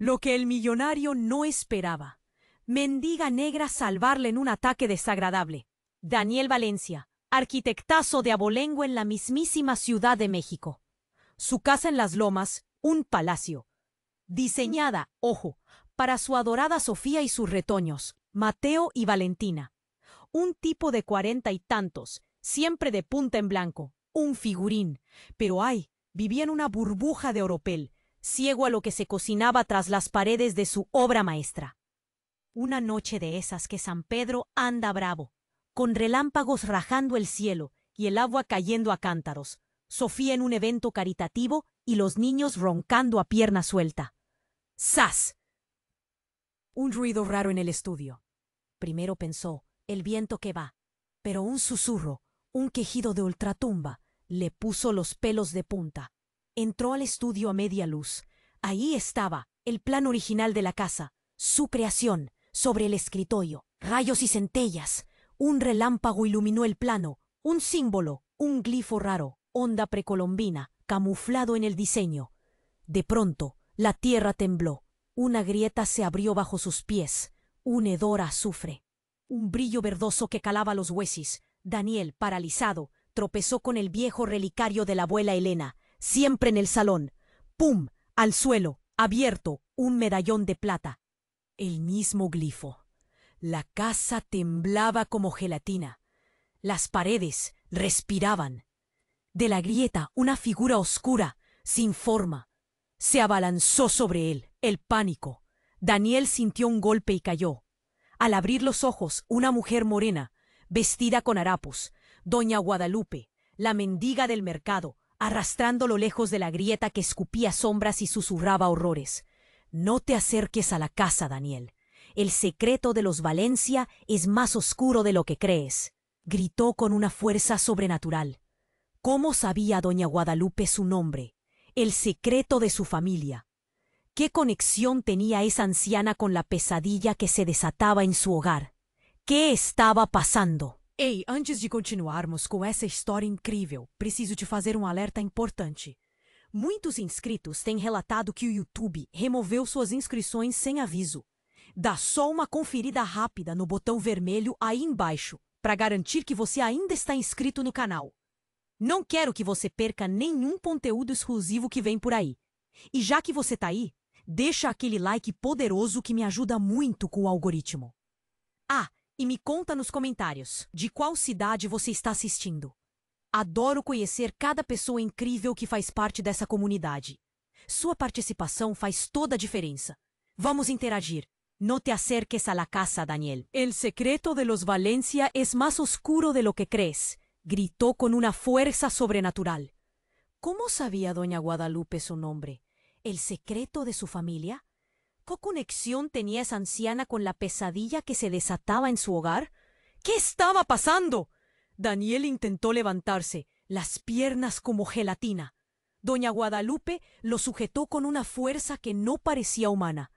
Lo que el millonario no esperaba. Mendiga negra salvarle en un ataque desagradable. Daniel Valencia, arquitectazo de abolengo en la mismísima Ciudad de México. Su casa en las Lomas, un palacio. Diseñada, ojo, para su adorada Sofía y sus retoños, Mateo y Valentina. Un tipo de 40 y tantos, siempre de punta en blanco, un figurín. Pero ay, vivía en una burbuja de oropel, ciego a lo que se cocinaba tras las paredes de su obra maestra. Una noche de esas que San Pedro anda bravo, con relámpagos rajando el cielo y el agua cayendo a cántaros, Sofía en un evento caritativo y los niños roncando a pierna suelta. ¡Sas! Un ruido raro en el estudio. Primero pensó, el viento que va, pero un susurro, un quejido de ultratumba, le puso los pelos de punta. Entró al estudio a media luz. Ahí estaba, el plan original de la casa, su creación, sobre el escritorio, rayos y centellas. Un relámpago iluminó el plano, un símbolo, un glifo raro, onda precolombina, camuflado en el diseño. De pronto, la tierra tembló. Una grieta se abrió bajo sus pies, un hedor a azufre. Un brillo verdoso que calaba los huesos. Daniel, paralizado, tropezó con el viejo relicario de la abuela Elena, siempre en el salón. ¡Pum! Al suelo, abierto, un medallón de plata. El mismo glifo. La casa temblaba como gelatina. Las paredes respiraban. De la grieta, una figura oscura, sin forma. Se abalanzó sobre él, el pánico. Daniel sintió un golpe y cayó. Al abrir los ojos, una mujer morena, vestida con harapos, doña Guadalupe, la mendiga del mercado, arrastrándolo lejos de la grieta que escupía sombras y susurraba horrores. No te acerques a la casa, Daniel. El secreto de los Valencia es más oscuro de lo que crees, gritó con una fuerza sobrenatural. ¿Cómo sabía doña Guadalupe su nombre? El secreto de su familia. ¿Qué conexión tenía esa anciana con la pesadilla que se desataba en su hogar? ¿Qué estava passando? Ei, antes de continuarmos com essa história incrível, preciso te fazer um alerta importante. Muitos inscritos têm relatado que o YouTube removeu suas inscrições sem aviso. Dá só uma conferida rápida no botão vermelho aí embaixo, para garantir que você ainda está inscrito no canal. Não quero que você perca nenhum conteúdo exclusivo que vem por aí. E já que você está aí, deixa aquele like poderoso que me ajuda muito com o algoritmo. Ah, e me conta nos comentários de qual cidade você está assistindo. Adoro conhecer cada pessoa incrível que faz parte dessa comunidade. Sua participação faz toda a diferença. Vamos interagir. No te acerques a la casa, Daniel. El secreto de los Valencia es más oscuro de lo que crees, gritó con una fuerza sobrenatural. ¿Cómo sabía doña Guadalupe su nombre? ¿El secreto de su familia? ¿Qué conexión tenía esa anciana con la pesadilla que se desataba en su hogar? ¿Qué estaba pasando? Daniel intentó levantarse, las piernas como gelatina. Doña Guadalupe lo sujetó con una fuerza que no parecía humana.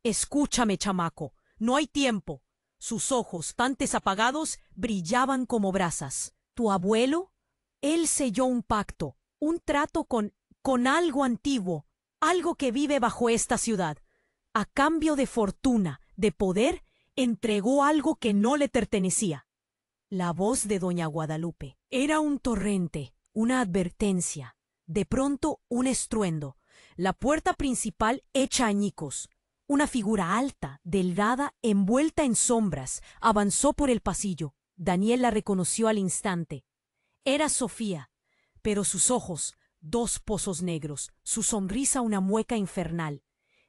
Escúchame, chamaco, no hay tiempo. Sus ojos, antes apagados, brillaban como brasas. ¿Tu abuelo? Él selló un pacto, un trato con algo antiguo, algo que vive bajo esta ciudad. A cambio de fortuna, de poder, entregó algo que no le pertenecía. La voz de doña Guadalupe era un torrente, una advertencia. De pronto, un estruendo. La puerta principal hecha añicos. Una figura alta, delgada, envuelta en sombras, avanzó por el pasillo. Daniel la reconoció al instante. Era Sofía, pero sus ojos, dos pozos negros, su sonrisa una mueca infernal.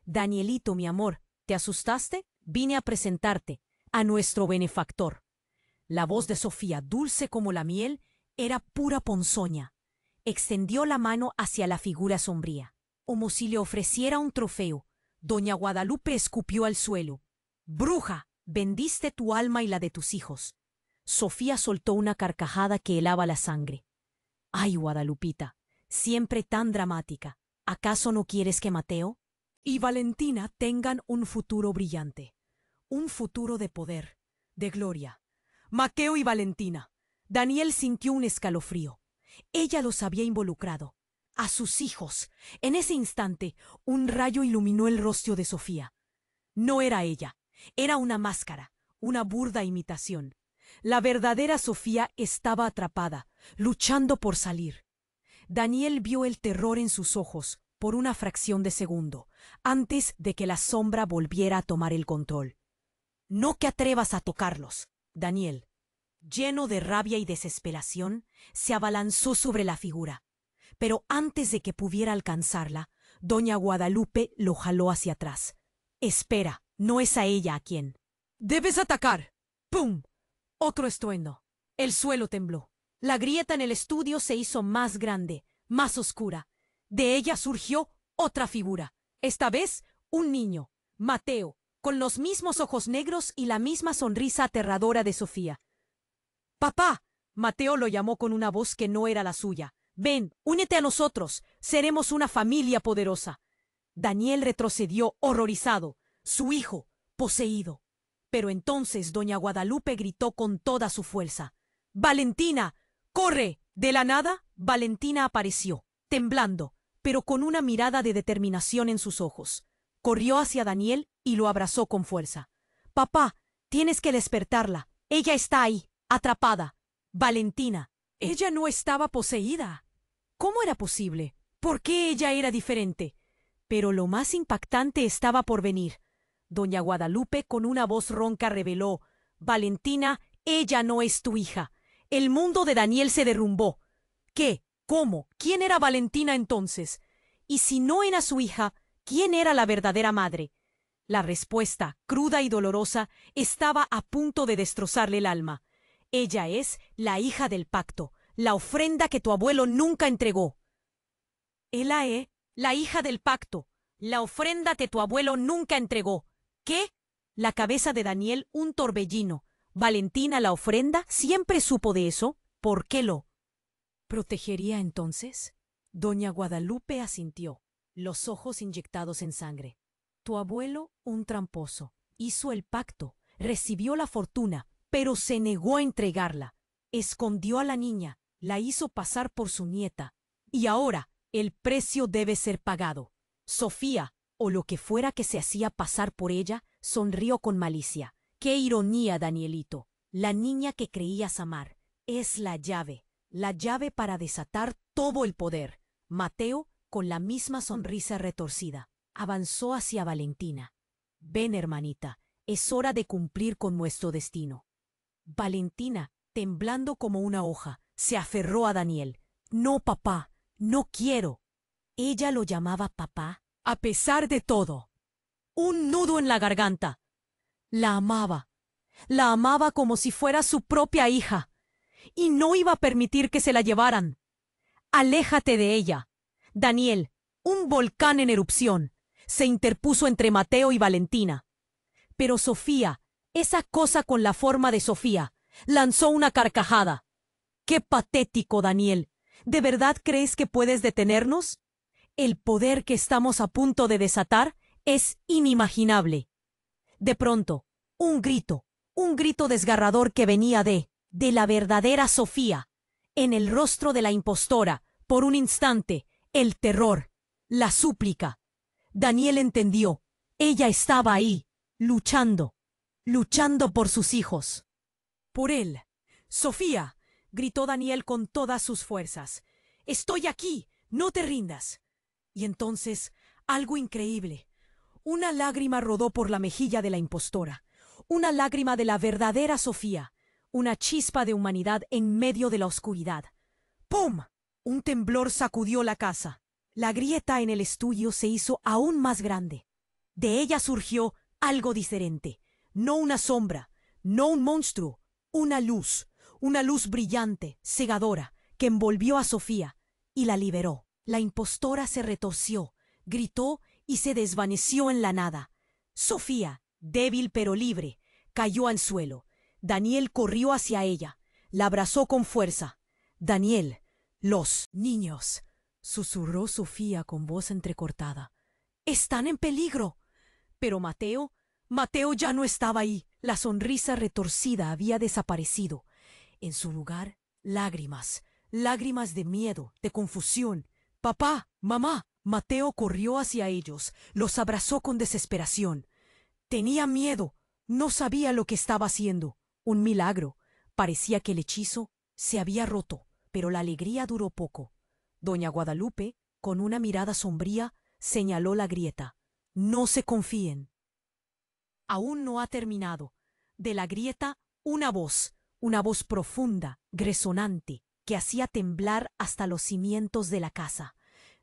Danielito, mi amor, ¿te asustaste? Vine a presentarte a nuestro benefactor. La voz de Sofía, dulce como la miel, era pura ponzoña. Extendió la mano hacia la figura sombría, como si le ofreciera un trofeo. Doña Guadalupe escupió al suelo. ¡Bruja! Vendiste tu alma y la de tus hijos. Sofía soltó una carcajada que helaba la sangre. ¡Ay, Guadalupita! Siempre tan dramática. ¿Acaso no quieres que Mateo y Valentina tengan un futuro brillante? Un futuro de poder, de gloria. Mateo y Valentina. Daniel sintió un escalofrío. Ella los había involucrado. a sus hijos. En ese instante, un rayo iluminó el rostro de Sofía. No era ella, era una máscara, una burda imitación. La verdadera Sofía estaba atrapada, luchando por salir. Daniel vio el terror en sus ojos por una fracción de segundo, antes de que la sombra volviera a tomar el control. No te atrevas a tocarlos. Daniel, lleno de rabia y desesperación, se abalanzó sobre la figura. Pero antes de que pudiera alcanzarla, doña Guadalupe lo jaló hacia atrás. Espera, no es a ella a quien. ¡Debes atacar! ¡Pum! Otro estruendo. El suelo tembló. La grieta en el estudio se hizo más grande, más oscura. De ella surgió otra figura. Esta vez, un niño, Mateo, con los mismos ojos negros y la misma sonrisa aterradora de Sofía. ¡Papá! Mateo lo llamó con una voz que no era la suya. Ven, únete a nosotros. Seremos una familia poderosa. Daniel retrocedió horrorizado. Su hijo, poseído. Pero entonces doña Guadalupe gritó con toda su fuerza. ¡Valentina! ¡Corre! De la nada, Valentina apareció, temblando, pero con una mirada de determinación en sus ojos. Corrió hacia Daniel y lo abrazó con fuerza. Papá, tienes que despertarla. Ella está ahí, atrapada. Valentina. Ella no estaba poseída. ¿Cómo era posible? ¿Por qué ella era diferente? Pero lo más impactante estaba por venir. Doña Guadalupe con una voz ronca reveló: Valentina, ella no es tu hija. El mundo de Daniel se derrumbó. ¿Qué? ¿Cómo? ¿Quién era Valentina entonces? Y si no era su hija, ¿quién era la verdadera madre? La respuesta, cruda y dolorosa, estaba a punto de destrozarle el alma. Ella es la hija del pacto, la ofrenda que tu abuelo nunca entregó. Ella es la hija del pacto, la ofrenda que tu abuelo nunca entregó. ¿Qué? La cabeza de Daniel un torbellino. Valentina, la ofrenda, siempre supo de eso. ¿Por qué lo protegería entonces? Doña Guadalupe asintió, los ojos inyectados en sangre. Tu abuelo, un tramposo, hizo el pacto, recibió la fortuna, pero se negó a entregarla. Escondió a la niña, la hizo pasar por su nieta. Y ahora, el precio debe ser pagado. Sofía, o lo que fuera que se hacía pasar por ella, sonrió con malicia. ¡Qué ironía, Danielito! La niña que creías amar es la llave para desatar todo el poder. Mateo, con la misma sonrisa retorcida, avanzó hacia Valentina. Ven, hermanita, es hora de cumplir con nuestro destino. Valentina, temblando como una hoja, se aferró a Daniel. No, papá, no quiero. Ella lo llamaba papá, a pesar de todo. Un nudo en la garganta. La amaba como si fuera su propia hija, y no iba a permitir que se la llevaran. Aléjate de ella. Daniel, un volcán en erupción, se interpuso entre Mateo y Valentina. Pero Sofía, esa cosa con la forma de Sofía, lanzó una carcajada. ¡Qué patético, Daniel! ¿De verdad crees que puedes detenernos? El poder que estamos a punto de desatar es inimaginable. De pronto, un grito desgarrador que venía de la verdadera Sofía. En el rostro de la impostora, por un instante, el terror, la súplica. Daniel entendió. Ella estaba ahí, luchando por sus hijos. Por él. Sofía, gritó Daniel con todas sus fuerzas. Estoy aquí, no te rindas. Y entonces, algo increíble. Una lágrima rodó por la mejilla de la impostora. Una lágrima de la verdadera Sofía. Una chispa de humanidad en medio de la oscuridad. ¡Pum! Un temblor sacudió la casa. La grieta en el estudio se hizo aún más grande. De ella surgió algo diferente. No una sombra, no un monstruo, una luz brillante, cegadora, que envolvió a Sofía y la liberó. La impostora se retorció, gritó y se desvaneció en la nada. Sofía, débil pero libre, cayó al suelo. Daniel corrió hacia ella, la abrazó con fuerza. Daniel, los niños, susurró Sofía con voz entrecortada. Están en peligro. Pero Mateo ya no estaba ahí. La sonrisa retorcida había desaparecido. En su lugar, lágrimas de miedo, de confusión. Papá, mamá. Mateo corrió hacia ellos, los abrazó con desesperación. Tenía miedo, no sabía lo que estaba haciendo. Un milagro. Parecía que el hechizo se había roto, pero la alegría duró poco. Doña Guadalupe, con una mirada sombría, señaló la grieta. No se confíen. Aún no ha terminado. De la grieta, una voz profunda, resonante, que hacía temblar hasta los cimientos de la casa.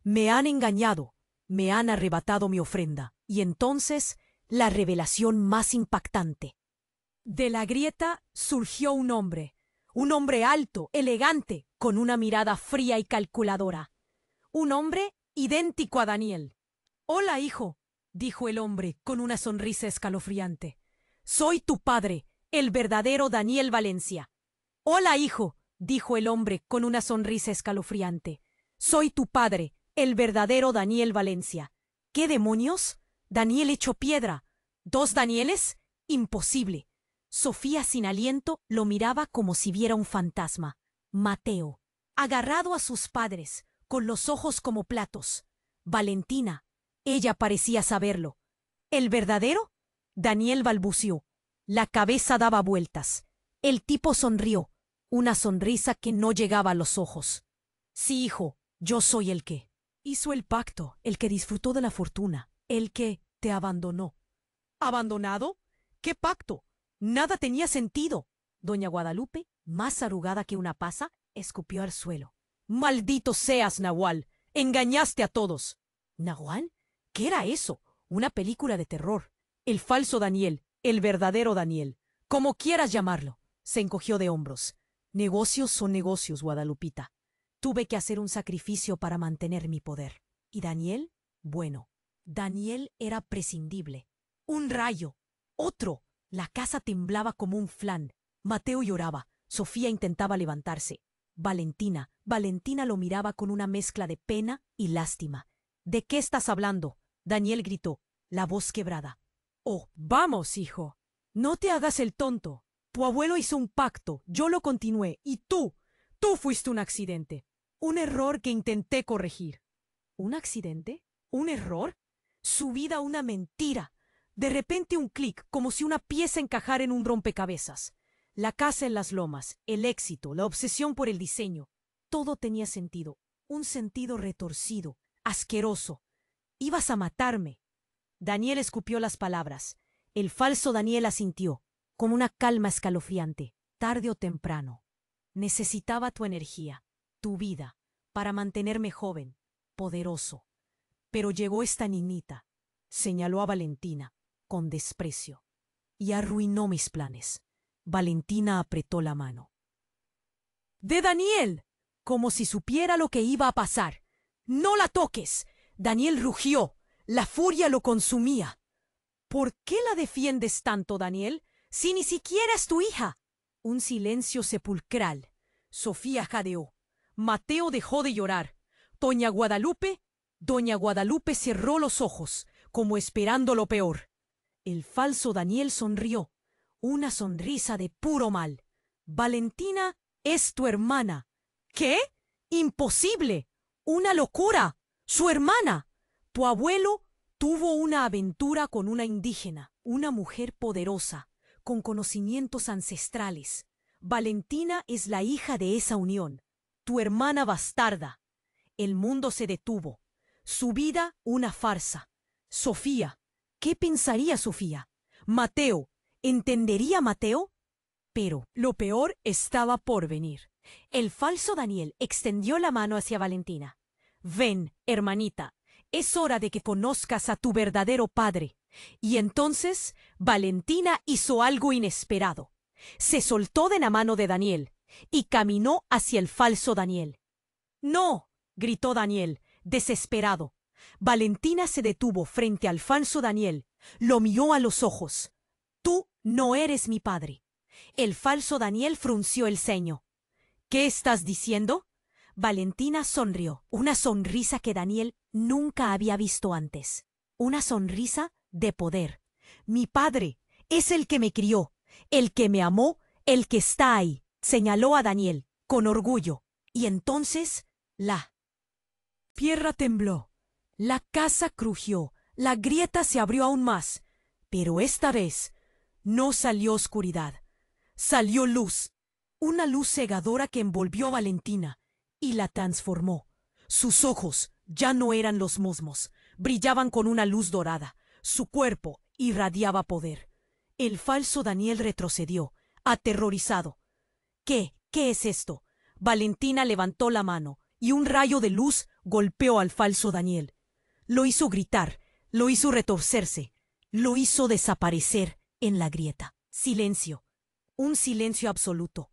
Me han engañado, me han arrebatado mi ofrenda. Y entonces, la revelación más impactante. De la grieta surgió un hombre alto, elegante, con una mirada fría y calculadora. Un hombre idéntico a Daniel. Hola, hijo, dijo el hombre con una sonrisa escalofriante. Soy tu padre, el verdadero Daniel Valencia. Hola, hijo, dijo el hombre con una sonrisa escalofriante. Soy tu padre, el verdadero Daniel Valencia. ¿Qué demonios? Daniel hecho piedra. ¿Dos Danieles? Imposible. Sofía, sin aliento, lo miraba como si viera un fantasma. Mateo, agarrado a sus padres, con los ojos como platos. Valentina, ella parecía saberlo. ¿El verdadero? Daniel balbuceó. La cabeza daba vueltas. El tipo sonrió, una sonrisa que no llegaba a los ojos. Sí, hijo, yo soy el que hizo el pacto, el que disfrutó de la fortuna, el que te abandonó. ¿Abandonado? ¿Qué pacto? Nada tenía sentido. Doña Guadalupe, más arrugada que una pasa, escupió al suelo. ¡Maldito seas, Nahual! ¡Engañaste a todos! ¿Nahual? ¿Qué era eso? Una película de terror. El falso Daniel, el verdadero Daniel. Como quieras llamarlo. Se encogió de hombros. Negocios son negocios, Guadalupita. Tuve que hacer un sacrificio para mantener mi poder. ¿Y Daniel? Bueno, Daniel era prescindible. Un rayo. Otro. La casa temblaba como un flan. Mateo lloraba. Sofía intentaba levantarse. Valentina lo miraba con una mezcla de pena y lástima. ¿De qué estás hablando? Daniel gritó, la voz quebrada. Oh, vamos, hijo. No te hagas el tonto. Tu abuelo hizo un pacto, yo lo continué, y tú fuiste un accidente. Un error que intenté corregir. ¿Un accidente? ¿Un error? Su vida una mentira. De repente un clic, como si una pieza encajara en un rompecabezas. La casa en las lomas, el éxito, la obsesión por el diseño. Todo tenía sentido. Un sentido retorcido, asqueroso. Ibas a matarme. Daniel escupió las palabras. El falso Daniel asintió, con una calma escalofriante. Tarde o temprano. Necesitaba tu energía, tu vida, para mantenerme joven, poderoso. Pero llegó esta niñita, señaló a Valentina, con desprecio, y arruinó mis planes. Valentina apretó la mano. ¡De Daniel! Como si supiera lo que iba a pasar. ¡No la toques! Daniel rugió. La furia lo consumía. ¿Por qué la defiendes tanto, Daniel, si ni siquiera es tu hija? Un silencio sepulcral. Sofía jadeó. Mateo dejó de llorar. Doña Guadalupe cerró los ojos, como esperando lo peor. El falso Daniel sonrió, una sonrisa de puro mal. Valentina es tu hermana. ¿Qué? ¡Imposible! ¡Una locura! ¡Su hermana! Tu abuelo tuvo una aventura con una indígena, una mujer poderosa, con conocimientos ancestrales. Valentina es la hija de esa unión, tu hermana bastarda. El mundo se detuvo. Su vida una farsa. Sofía. ¿Qué pensaría Sofía? Mateo. ¿Entendería Mateo? Pero lo peor estaba por venir. El falso Daniel extendió la mano hacia Valentina. Ven, hermanita, es hora de que conozcas a tu verdadero padre. Y entonces Valentina hizo algo inesperado. Se soltó de la mano de Daniel y caminó hacia el falso Daniel. ¡No! Gritó Daniel, desesperado. Valentina se detuvo frente al falso Daniel, lo miró a los ojos. Tú no eres mi padre. El falso Daniel frunció el ceño. ¿Qué estás diciendo? Valentina sonrió, una sonrisa que Daniel nunca había visto antes. Una sonrisa de poder. Mi padre es el que me crió, el que me amó, el que está ahí, señaló a Daniel, con orgullo. Y entonces, Tierra tembló. La casa crujió. La grieta se abrió aún más. Pero esta vez no salió oscuridad. Salió luz. Una luz cegadora que envolvió a Valentina y la transformó. Sus ojos ya no eran los mismos. Brillaban con una luz dorada. Su cuerpo irradiaba poder. El falso Daniel retrocedió, aterrorizado. ¿Qué es esto? Valentina levantó la mano y un rayo de luz golpeó al falso Daniel. Lo hizo gritar, lo hizo retorcerse, lo hizo desaparecer en la grieta. Silencio, un silencio absoluto.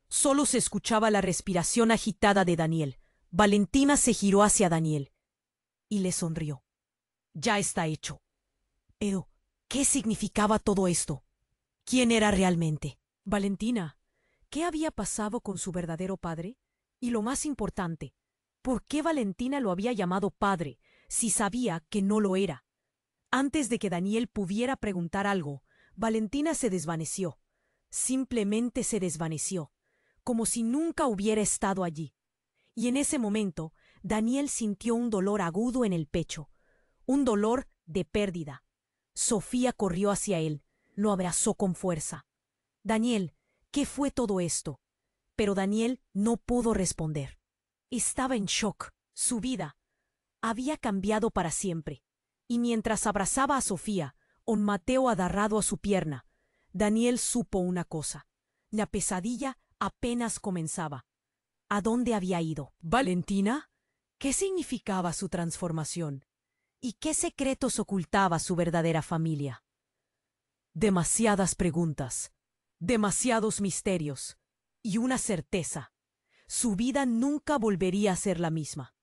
Solo se escuchaba la respiración agitada de Daniel. Valentina se giró hacia Daniel y le sonrió. Ya está hecho. Pero, ¿qué significaba todo esto? ¿Quién era realmente? Valentina, ¿qué había pasado con su verdadero padre? Y lo más importante, ¿por qué Valentina lo había llamado padre si sabía que no lo era? Antes de que Daniel pudiera preguntar algo, Valentina se desvaneció. Simplemente se desvaneció, como si nunca hubiera estado allí. Y en ese momento, Daniel sintió un dolor agudo en el pecho, un dolor de pérdida. Sofía corrió hacia él, lo abrazó con fuerza. Daniel, ¿qué fue todo esto? Pero Daniel no pudo responder. Estaba en shock. Su vida había cambiado para siempre. Y mientras abrazaba a Sofía, con Mateo agarrado a su pierna, Daniel supo una cosa. La pesadilla apenas comenzaba. ¿A dónde había ido? ¿Valentina? ¿Qué significaba su transformación? ¿Y qué secretos ocultaba su verdadera familia? Demasiadas preguntas, demasiados misterios y una certeza. Su vida nunca volvería a ser la misma.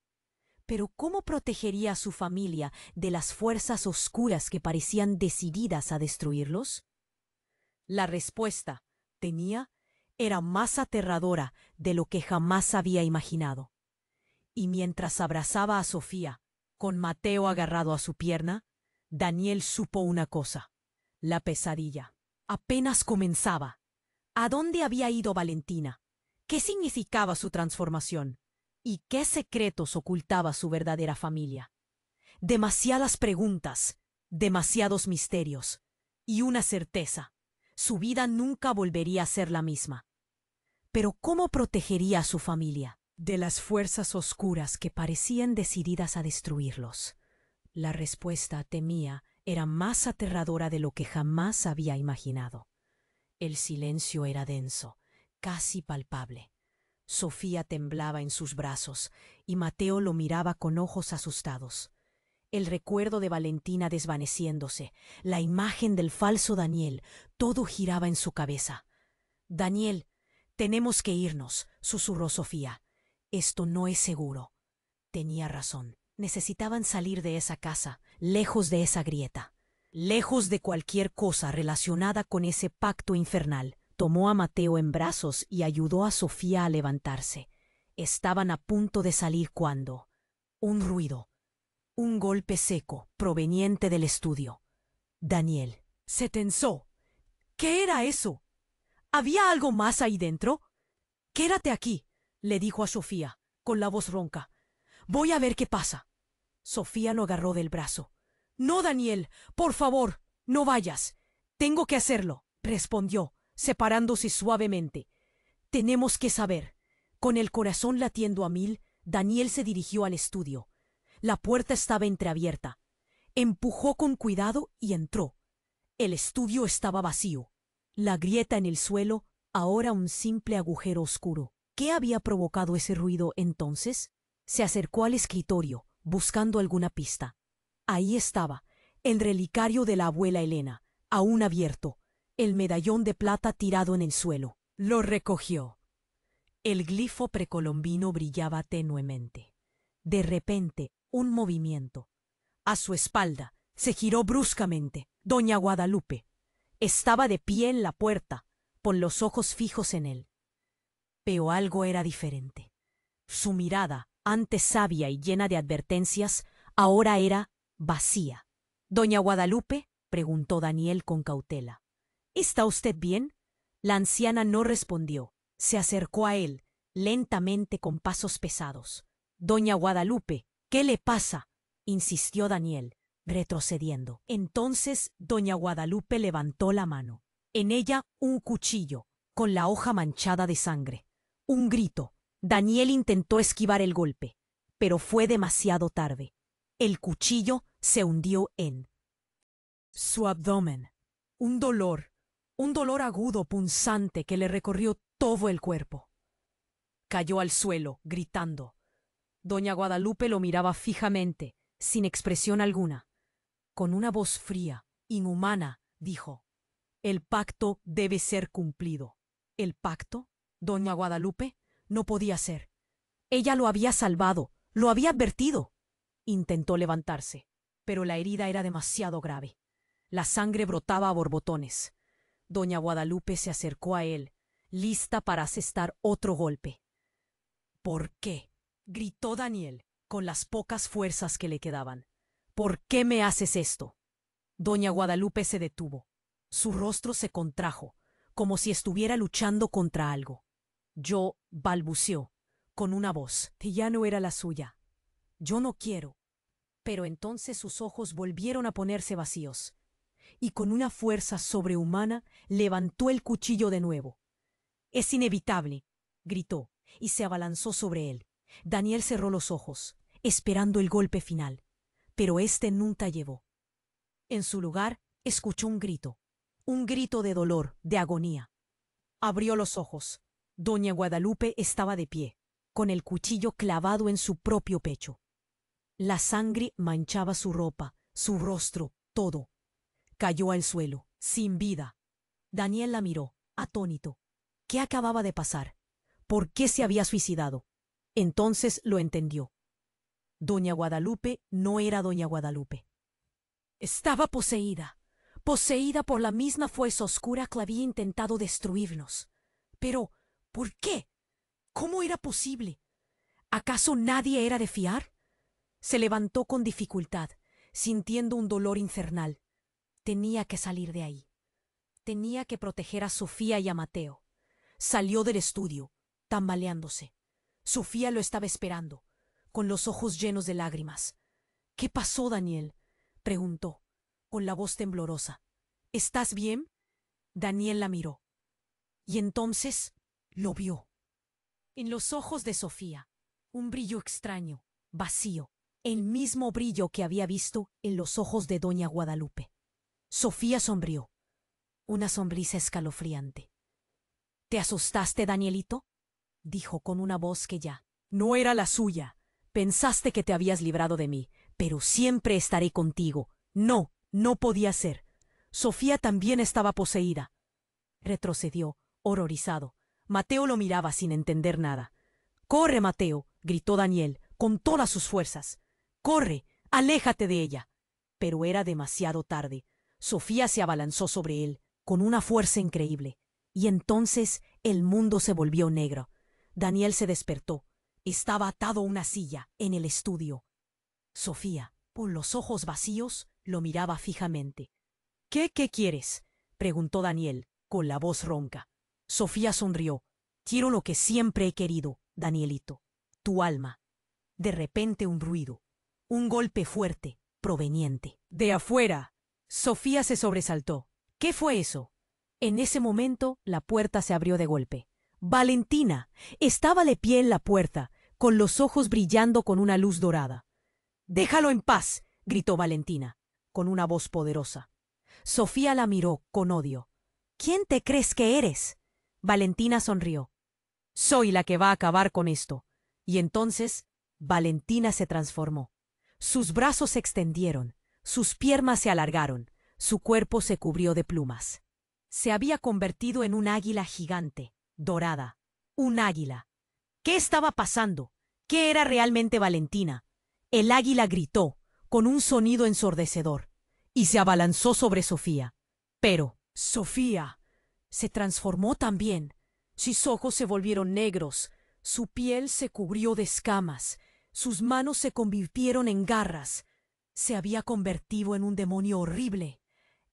Pero ¿cómo protegería a su familia de las fuerzas oscuras que parecían decididas a destruirlos? La respuesta, era más aterradora de lo que jamás había imaginado. Y mientras abrazaba a Sofía, con Mateo agarrado a su pierna, Daniel supo una cosa. La pesadilla apenas comenzaba. ¿A dónde había ido Valentina? ¿Qué significaba su transformación? ¿Y qué secretos ocultaba su verdadera familia? Demasiadas preguntas, demasiados misterios y una certeza. Su vida nunca volvería a ser la misma. Pero ¿cómo protegería a su familia de las fuerzas oscuras que parecían decididas a destruirlos? La respuesta, temía, era más aterradora de lo que jamás había imaginado. El silencio era denso, casi palpable. Sofía temblaba en sus brazos y Mateo lo miraba con ojos asustados. El recuerdo de Valentina desvaneciéndose, la imagen del falso Daniel, todo giraba en su cabeza. «Daniel, tenemos que irnos», susurró Sofía. «Esto no es seguro». Tenía razón. Necesitaban salir de esa casa, lejos de esa grieta, lejos de cualquier cosa relacionada con ese pacto infernal. Tomó a Mateo en brazos y ayudó a Sofía a levantarse. Estaban a punto de salir cuando un ruido, un golpe seco proveniente del estudio. Daniel se tensó. ¿Qué era eso? ¿Había algo más ahí dentro? «Quédate aquí», le dijo a Sofía, con la voz ronca. «Voy a ver qué pasa». Sofía lo agarró del brazo. «No, Daniel, por favor, no vayas. Tengo que hacerlo», respondió, separándose suavemente. «Tenemos que saber». Con el corazón latiendo a mil, Daniel se dirigió al estudio. La puerta estaba entreabierta. Empujó con cuidado y entró. El estudio estaba vacío. La grieta en el suelo, ahora un simple agujero oscuro. ¿Qué había provocado ese ruido entonces? Se acercó al escritorio, buscando alguna pista. Ahí estaba, el relicario de la abuela Elena, aún abierto, el medallón de plata tirado en el suelo. Lo recogió. El glifo precolombino brillaba tenuemente. De repente, un movimiento. A su espalda, se giró bruscamente. Doña Guadalupe estaba de pie en la puerta, con los ojos fijos en él. Pero algo era diferente. Su mirada, antes sabia y llena de advertencias, ahora era vacía. «Doña Guadalupe», preguntó Daniel con cautela. «¿Está usted bien?» La anciana no respondió. Se acercó a él, lentamente con pasos pesados. «Doña Guadalupe», ¿Qué le pasa?, insistió Daniel, retrocediendo. Entonces doña Guadalupe levantó la mano. En ella un cuchillo, con la hoja manchada de sangre. Un grito. Daniel intentó esquivar el golpe, pero fue demasiado tarde. El cuchillo se hundió en su abdomen. Un dolor agudo, punzante, que le recorrió todo el cuerpo. Cayó al suelo, gritando. Doña Guadalupe lo miraba fijamente, sin expresión alguna. Con una voz fría, inhumana, dijo: «El pacto debe ser cumplido». ¿El pacto? Doña Guadalupe no podía ser. Ella lo había salvado, lo había advertido. Intentó levantarse, pero la herida era demasiado grave. La sangre brotaba a borbotones. Doña Guadalupe se acercó a él, lista para asestar otro golpe. «¿Por qué?», gritó Daniel, con las pocas fuerzas que le quedaban. «¿Por qué me haces esto?». Doña Guadalupe se detuvo. Su rostro se contrajo, como si estuviera luchando contra algo. «Yo», balbuceó, con una voz que ya no era la suya. «Yo no quiero». Pero entonces sus ojos volvieron a ponerse vacíos, y con una fuerza sobrehumana levantó el cuchillo de nuevo. «Es inevitable», gritó, y se abalanzó sobre él. Daniel cerró los ojos, esperando el golpe final, pero éste nunca llegó. En su lugar, escuchó un grito de dolor, de agonía. Abrió los ojos. Doña Guadalupe estaba de pie, con el cuchillo clavado en su propio pecho. La sangre manchaba su ropa, su rostro, todo. Cayó al suelo, sin vida. Daniel la miró, atónito. ¿Qué acababa de pasar? ¿Por qué se había suicidado? Entonces lo entendió. Doña Guadalupe no era Doña Guadalupe. Estaba poseída por la misma fuerza oscura que había intentado destruirnos. Pero, ¿por qué? ¿Cómo era posible? ¿Acaso nadie era de fiar? Se levantó con dificultad, sintiendo un dolor infernal. Tenía que salir de ahí. Tenía que proteger a Sofía y a Mateo. Salió del estudio, tambaleándose. Sofía lo estaba esperando, con los ojos llenos de lágrimas. «¿Qué pasó, Daniel?», preguntó, con la voz temblorosa. «¿Estás bien?». Daniel la miró. Y entonces lo vio. En los ojos de Sofía, un brillo extraño, vacío, el mismo brillo que había visto en los ojos de Doña Guadalupe. Sofía sonrió, una sonrisa escalofriante. «¿Te asustaste, Danielito?», dijo con una voz que ya no era la suya. «Pensaste que te habías librado de mí, pero siempre estaré contigo». No, no podía ser. Sofía también estaba poseída. Retrocedió, horrorizado. Mateo lo miraba sin entender nada. «¡Corre, Mateo!», gritó Daniel, con todas sus fuerzas. «¡Corre! ¡Aléjate de ella!». Pero era demasiado tarde. Sofía se abalanzó sobre él, con una fuerza increíble. Y entonces el mundo se volvió negro. Daniel se despertó. Estaba atado a una silla, en el estudio. Sofía, con los ojos vacíos, lo miraba fijamente. ¿Qué quieres?», preguntó Daniel, con la voz ronca. Sofía sonrió. «Quiero lo que siempre he querido, Danielito, tu alma». De repente un ruido, un golpe fuerte, proveniente de afuera. Sofía se sobresaltó. ¿Qué fue eso? En ese momento la puerta se abrió de golpe. Valentina estaba de pie en la puerta, con los ojos brillando con una luz dorada. «¡Déjalo en paz!», gritó Valentina, con una voz poderosa. Sofía la miró con odio. «¿Quién te crees que eres?». Valentina sonrió. «Soy la que va a acabar con esto». Y entonces Valentina se transformó. Sus brazos se extendieron, sus piernas se alargaron, su cuerpo se cubrió de plumas. Se había convertido en un águila gigante, dorada. Un águila. ¿Qué estaba pasando? ¿Qué era realmente Valentina? El águila gritó, con un sonido ensordecedor, y se abalanzó sobre Sofía. Pero Sofía se transformó también. Sus ojos se volvieron negros, su piel se cubrió de escamas, sus manos se convirtieron en garras. Se había convertido en un demonio horrible.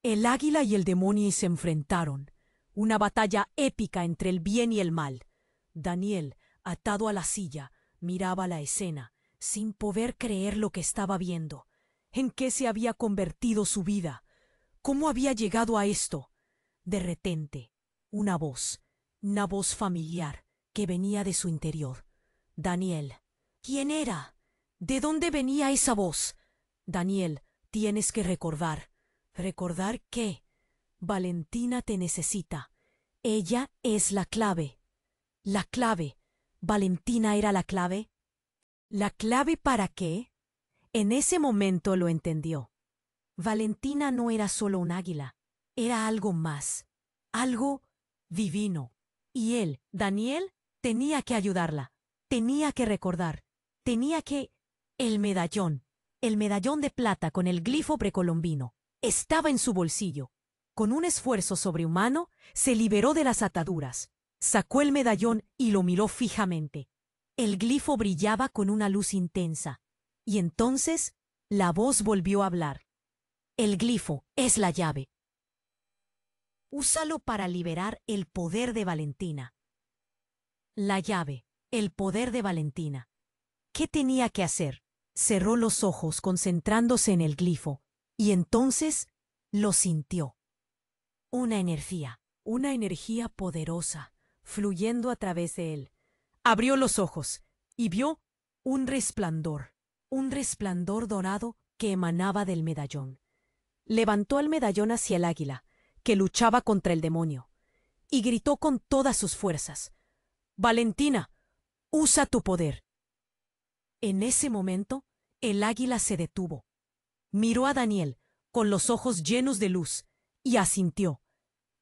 El águila y el demonio se enfrentaron. Una batalla épica entre el bien y el mal. Daniel, atado a la silla, miraba la escena, sin poder creer lo que estaba viendo. ¿En qué se había convertido su vida? ¿Cómo había llegado a esto? De repente, una voz familiar que venía de su interior. Daniel. ¿Quién era? ¿De dónde venía esa voz? Daniel, tienes que recordar. ¿Recordar qué? Valentina te necesita. Ella es la clave. La clave. ¿Valentina era la clave? ¿La clave para qué? En ese momento lo entendió. Valentina no era solo un águila, era algo más, algo divino. Y él, Daniel, tenía que ayudarla, tenía que recordar, tenía que... El medallón de plata con el glifo precolombino, estaba en su bolsillo. Con un esfuerzo sobrehumano, se liberó de las ataduras, sacó el medallón y lo miró fijamente. El glifo brillaba con una luz intensa, y entonces la voz volvió a hablar. El glifo es la llave. Úsalo para liberar el poder de Valentina. La llave, el poder de Valentina. ¿Qué tenía que hacer? Cerró los ojos concentrándose en el glifo, y entonces lo sintió. Una energía poderosa, fluyendo a través de él. Abrió los ojos y vio un resplandor dorado que emanaba del medallón. Levantó el medallón hacia el águila, que luchaba contra el demonio, y gritó con todas sus fuerzas: «Valentina, usa tu poder». En ese momento, el águila se detuvo. Miró a Daniel con los ojos llenos de luz y asintió.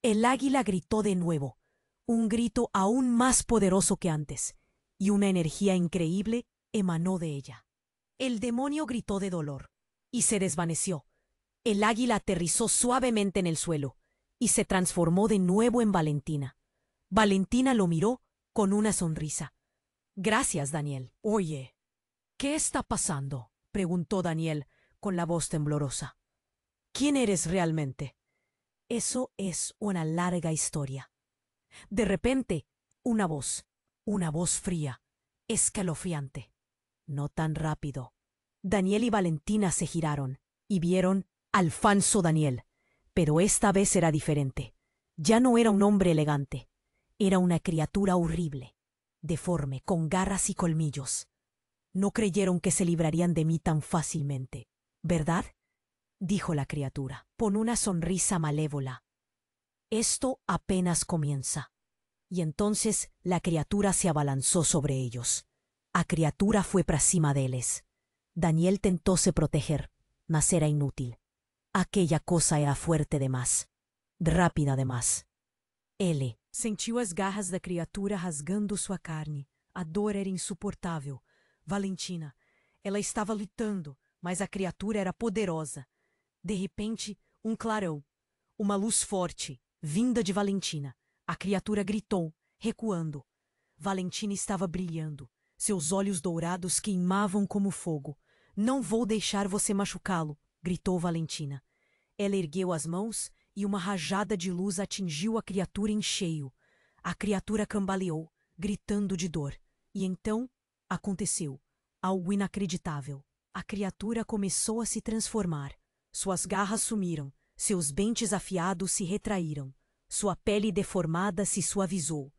El águila gritó de nuevo, un grito aún más poderoso que antes, y una energía increíble emanó de ella. El demonio gritó de dolor y se desvaneció. El águila aterrizó suavemente en el suelo y se transformó de nuevo en Valentina. Valentina lo miró con una sonrisa. «Gracias, Daniel». «Oye, ¿qué está pasando?», preguntó Daniel con la voz temblorosa. «¿Quién eres realmente?». «Eso es una larga historia». De repente, una voz fría, escalofriante. «No tan rápido». Daniel y Valentina se giraron y vieron al falso Daniel, pero esta vez era diferente. Ya no era un hombre elegante, era una criatura horrible, deforme, con garras y colmillos. «No creyeron que se librarían de mí tan fácilmente, ¿verdad?», dijo la criatura, con una sonrisa malévola. «Esto apenas comienza». Y entonces la criatura se abalanzó sobre ellos. La criatura fue para cima de ellos. Daniel tentóse proteger, mas era inútil. Aquella cosa era fuerte demais, rápida demais. Ele sentiu as garras da criatura rasgando sua carne. A dor era insuportável. Valentina, ela estava lutando, mas a criatura era poderosa. De repente, clarão, uma luz forte, vinda de Valentina. A criatura gritou, recuando. Valentina estava brilhando. Seus olhos dourados queimavam como fogo. «Não vou deixar você machucá-lo», gritou Valentina. Ela ergueu as mãos e uma rajada de luz atingiu a criatura em cheio. A criatura cambaleou, gritando de dor. E então aconteceu algo inacreditável. A criatura começou a se transformar. Suas garras sumiram, seus dentes afiados se retraíram. Sua pele deformada se suavizou.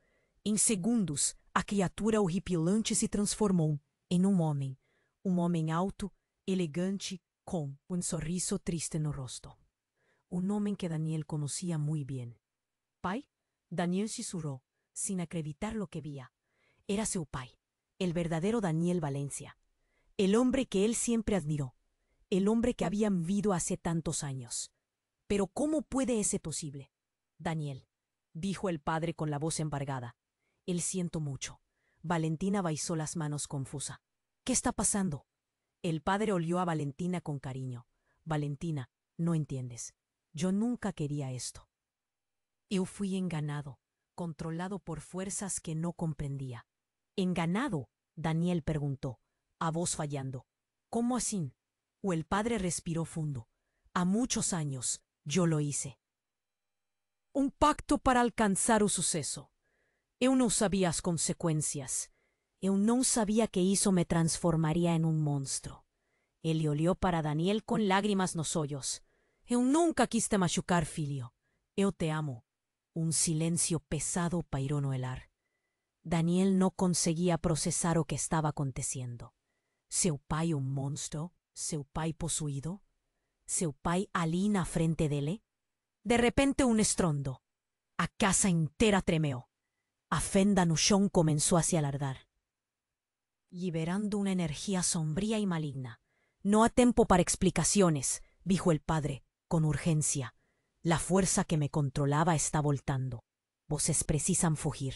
Em segundos, a criatura horripilante se transformou em um homem alto, elegante, com sorriso triste no rosto. Un hombre que Daniel conocía muy bien. «Pai?» Daniel susurró, sin acreditar lo que veía. Era su pai, el verdadero Daniel Valencia, el hombre que él siempre admiró, el hombre que habían vivido hace tantos años. «¿Pero cómo puede ser posible?» «Daniel», dijo el padre con la voz embargada, «él siento mucho». Valentina baizó las manos confusa. «¿Qué está pasando?» El padre olió a Valentina con cariño. «Valentina, no entiendes. Yo nunca quería esto. Yo fui enganado, controlado por fuerzas que no comprendía». «¿Enganado?», Daniel preguntó, a voz fallando. «¿Cómo así?» O el padre respiró fundo. «A muchos años, yo lo hice. Un pacto para alcanzar un suceso. Eu no sabía las consecuencias. Eu não sabia que isso me transformaria em um monstro. Ele olhou para Daniel com lágrimas nos olhos. Eu nunca quis te machucar, filho. Eu te amo. Um silêncio pesado pairou no ar. Daniel não conseguia processar o que estava acontecendo. Seu pai um monstro? Seu pai possuído? Seu pai ali na frente dele? De repente um estrondo. A casa inteira tremeu. A fenda no chão começou a se alargar, liberando una energía sombría y maligna. No ha tiempo para explicaciones, dijo el padre, con urgencia. La fuerza que me controlaba está voltando. Vocês precisam fugir.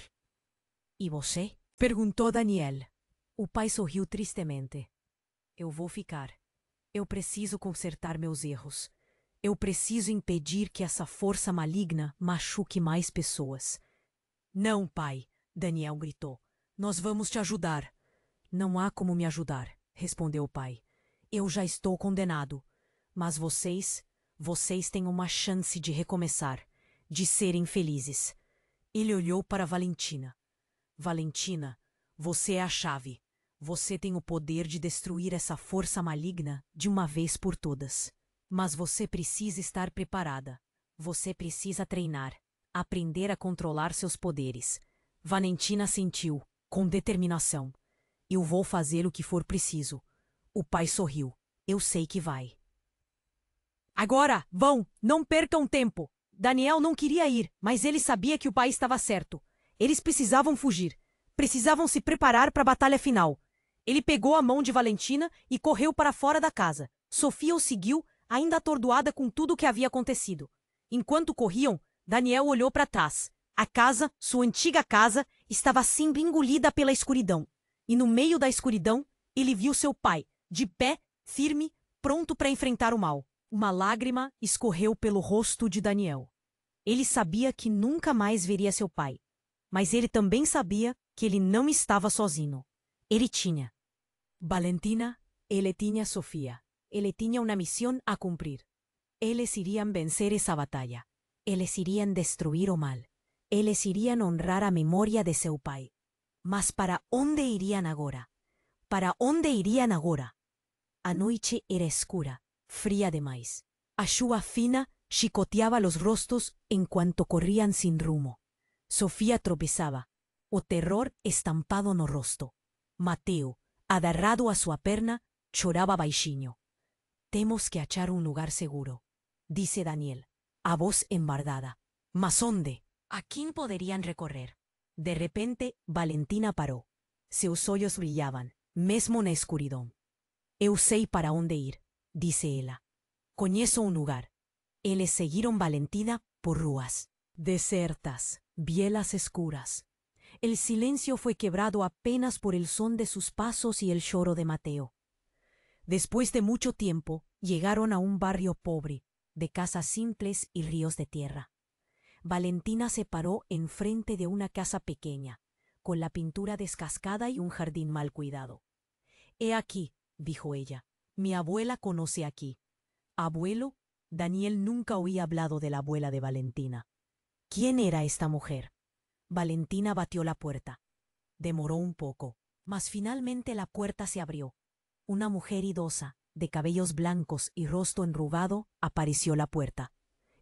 ¿Y você? Perguntou Daniel. O pai sorriu tristemente. Eu vou ficar. Eu preciso consertar meus erros. Eu preciso impedir que essa força maligna machuque mais pessoas. Não, pai, Daniel gritou. Nós vamos te ajudar. Não há como me ajudar, respondeu o pai. Eu já estou condenado. Mas vocês têm uma chance de recomeçar, de serem felizes. Ele olhou para Valentina. Valentina, você é a chave. Você tem o poder de destruir essa força maligna de uma vez por todas. Mas você precisa estar preparada. Você precisa treinar, aprender a controlar seus poderes. Valentina sentiu, com determinação. Eu vou fazer o que for preciso. O pai sorriu. Eu sei que vai. Agora, vão! Não percam tempo! Daniel não queria ir, mas ele sabia que o pai estava certo. Eles precisavam fugir. Precisavam se preparar para a batalha final. Ele pegou a mão de Valentina e correu para fora da casa. Sofia o seguiu, ainda atordoada com tudo o que havia acontecido. Enquanto corriam, Daniel olhou para trás. A casa, sua antiga casa, estava sendo engolida pela escuridão. E no meio da escuridão, ele viu seu pai, de pé, firme, pronto para enfrentar o mal. Uma lágrima escorreu pelo rosto de Daniel. Ele sabia que nunca mais veria seu pai. Mas ele também sabia que ele não estava sozinho. Ele tinha Valentina, ele tinha Sofia. Ele tinha uma missão a cumprir. Eles iriam vencer essa batalha. Eles iriam destruir o mal. Eles iriam honrar a memória de seu pai. Mas para onde iriam agora? Para onde iriam agora? A noite era escura, fria demais. A chuva fina chicoteava os rostos enquanto corriam sem rumo. Sofia tropeçava, o terror estampado no rosto. Mateo, agarrado a sua perna, chorava baixinho. Temos que achar um lugar seguro, disse Daniel, a voz embardada. Mas onde? A quem poderiam recorrer? De repente, Valentina parou. Seus olhos brilhavam, mesmo na escuridão. Eu sei para onde ir, disse ela. Conheço um lugar. Eles seguiram Valentina por ruas desertas, bielas escuras. El silencio fue quebrado apenas por el son de sus pasos y el choro de Mateo. Después de mucho tiempo, llegaron a un barrio pobre, de casas simples y ríos de tierra. Valentina se paró enfrente de una casa pequeña, con la pintura descascada y un jardín mal cuidado. He aquí, dijo ella, mi abuela conoce aquí. ¿Abuelo? Daniel nunca oía hablado de la abuela de Valentina. ¿Quién era esta mujer? Valentina batió la puerta. Demoró un poco, mas finalmente la puerta se abrió. Una mujer idosa, de cabellos blancos y rostro enrugado, apareció a la puerta.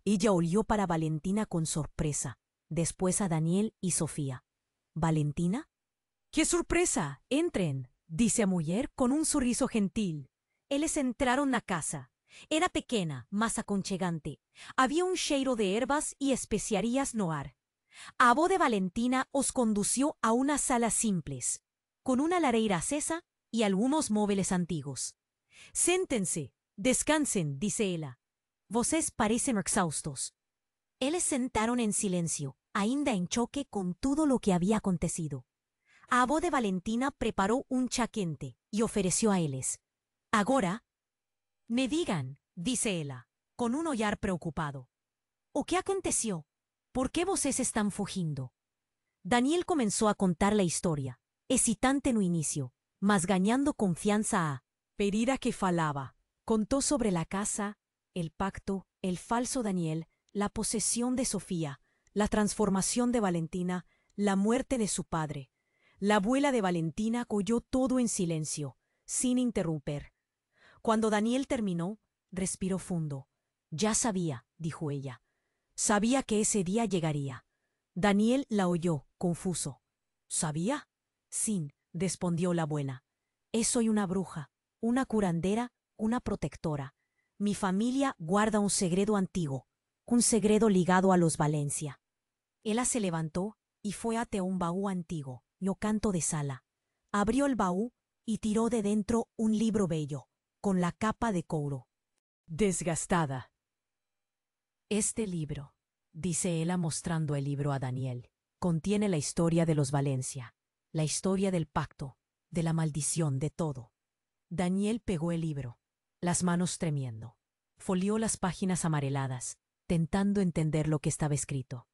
Ella olió para Valentina con sorpresa, después a Daniel y Sofía. ¿Valentina? ¡Qué sorpresa! Entren, dice a mujer con un sorriso gentil. Eles entraron na casa. Era pequena, mas aconchegante. Había un cheiro de ervas y especiarías no ar. A avó de Valentina os condució a una sala simples, con una lareira acesa y algunos móveles antiguos. Séntense, descansen, dice ella. Vocês parecen exhaustos. Eles sentaron en silencio, ainda en choque con todo lo que había acontecido. A avó de Valentina preparó un chá quente y ofreció a eles. Agora, me digan, dice ella, con un olhar preocupado. ¿O qué aconteció? ¿Por qué vocês están fugindo? Daniel comenzó a contar la historia, hesitante no inicio, mas ganando confianza a medida que falaba. Contó sobre la casa, el pacto, el falso Daniel, la posesión de Sofía, la transformación de Valentina, la muerte de su padre. La abuela de Valentina oyó todo en silencio, sin interrumpir. Cuando Daniel terminó, respiró hondo. Ya sabía, dijo ella. Sabía que ese día llegaría. Daniel la oyó, confuso. ¿Sabía? Sí, respondió la abuela. Soy una bruja, una curandera, una protectora. Mi familia guarda un secreto antiguo, un secreto ligado a los Valencia. Ella se levantó y fue ante un baúl antiguo, yo canto de sala. Abrió el baúl y tiró de dentro un libro bello, con la capa de couro, desgastada. Este libro, dice ella mostrando el libro a Daniel, contiene la historia de los Valencia, la historia del pacto, de la maldición, de todo. Daniel pegó el libro, las manos tremiendo. Folió las páginas amareladas, tentando entender lo que estaba escrito.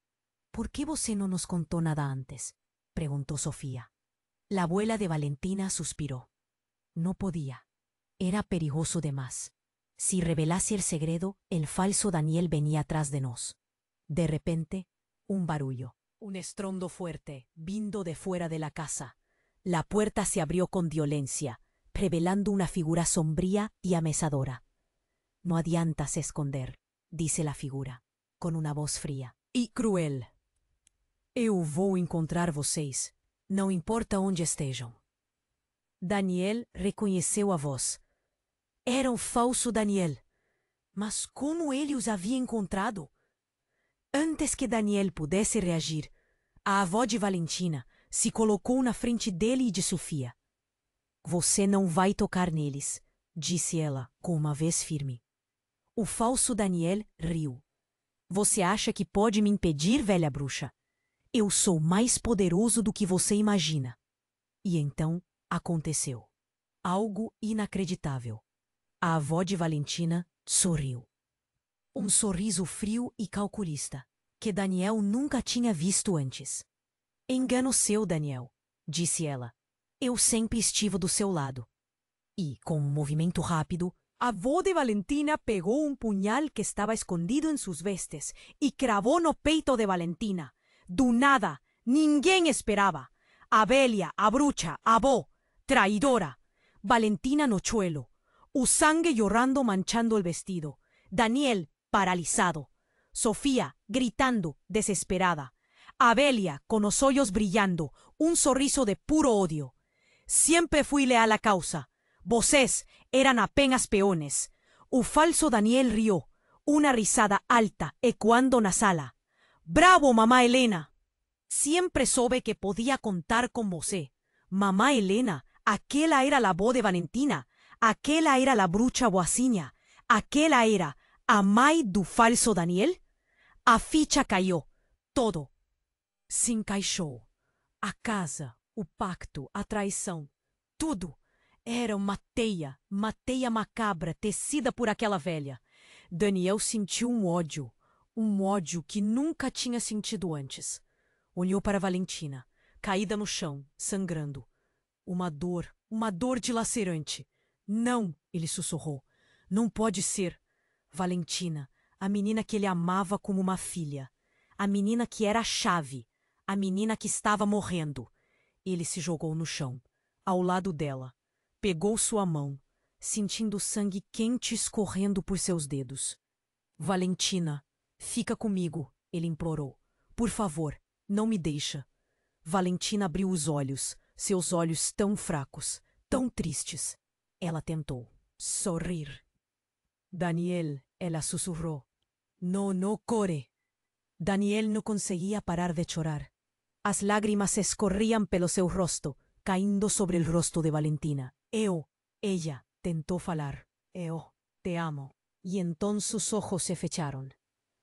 ¿Por qué vosé no nos contó nada antes?, preguntó Sofía. La abuela de Valentina suspiró. No podía. Era perigoso de más. Si revelase el secreto, el falso Daniel venía atrás de nos. De repente, un barullo, un estrondo fuerte, vindo de fuera de la casa. La puerta se abrió con violencia, revelando una figura sombría y amesadora. No adiantas esconder, dice la figura, con una voz fría y cruel. Eu vou encontrar vocês, não importa onde estejam. Daniel reconheceu a voz. Era um falso Daniel. Mas como ele os havia encontrado? Antes que Daniel pudesse reagir, a avó de Valentina se colocou na frente dele e de Sofia. Você não vai tocar neles, disse ela com uma voz firme. O falso Daniel riu. Você acha que pode me impedir, velha bruxa? Eu sou mais poderoso do que você imagina. E então aconteceu. Algo inacreditável. A avó de Valentina sorriu. Um sorriso frio e calculista, que Daniel nunca tinha visto antes. Engano seu, Daniel, disse ela. Eu sempre estive do seu lado. E, com um movimento rápido, a avó de Valentina pegou um punhal que estava escondido em suas vestes e cravou no peito de Valentina. Do nada, ninguém esperaba. Abelia, a brucha, avó, traidora. Valentina no suelo, o sangue llorando manchando el vestido. Daniel, paralizado. Sofía, gritando, desesperada. Abelia, con los ojos brillando, un sorriso de puro odio. Siempre fui leal a la causa. Vocês eran apenas peones. O falso Daniel rió, una risada alta ecoando na sala. ¡Bravo, mamá Elena! Siempre soube que podía contar con vosé. Mamá Elena, aquela era la voz de Valentina, aquela era la brucha boacinha, aquela era a mãe do falso Daniel. A ficha caiu, todo. Se encaixou. A casa, o pacto, a traição, tudo. Era uma teia macabra tecida por aquela velha. Daniel sentiu um ódio que nunca tinha sentido antes. Olhou para Valentina, caída no chão, sangrando. Uma dor dilacerante. Não, ele sussurrou. Não pode ser. Valentina, a menina que ele amava como uma filha. A menina que era a chave. A menina que estava morrendo. Ele se jogou no chão, ao lado dela. Pegou sua mão, sentindo sangue quente escorrendo por seus dedos. Valentina, fica comigo, ele implorou. Por favor, não me deixa. Valentina abriu os olhos, seus olhos tão fracos, tão tristes. Ela tentou sorrir. Daniel, ela sussurrou. No corre. Daniel não conseguia parar de chorar. As lágrimas escorrían pelo seu rosto, caindo sobre el rostro de Valentina. Ella tentó falar. Te amo. Y entonces sus ojos se fecharon.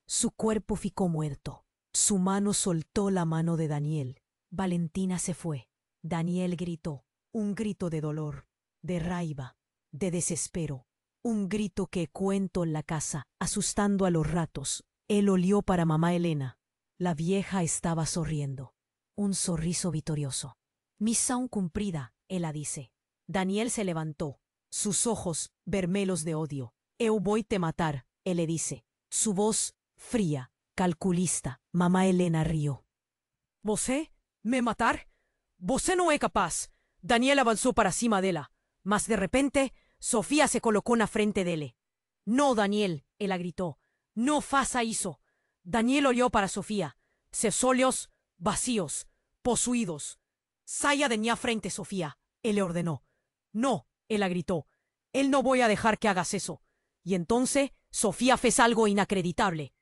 Su cuerpo ficó muerto. Su mano soltó la mano de Daniel. Valentina se fue. Daniel gritó. Un grito de dolor, de raiva, de desespero. Un grito que cuento en la casa, asustando a los ratos. Él olió para mamá Elena. La vieja estaba sonriendo. Un sorriso victorioso. Misión cumplida, ella dice. Daniel se levantó, sus ojos vermelhos de odio. Eu voy te matar, él le dice. Su voz fría, calculista. Mamá Elena rió. ¿Vosé? ¿Me matar? Você não é capaz. Daniel avançou para cima dela, mas de repente, Sofía se colocó na frente dele. No, Daniel, ela gritou. No faça isso. Daniel olhou para Sofía. Seus olhos vacíos, possuídos. Saia de minha frente, Sofía, ele ordenó. No, ela gritó. Él no voy a dejar que hagas eso. Y entonces, Sofía fez algo inacreditable.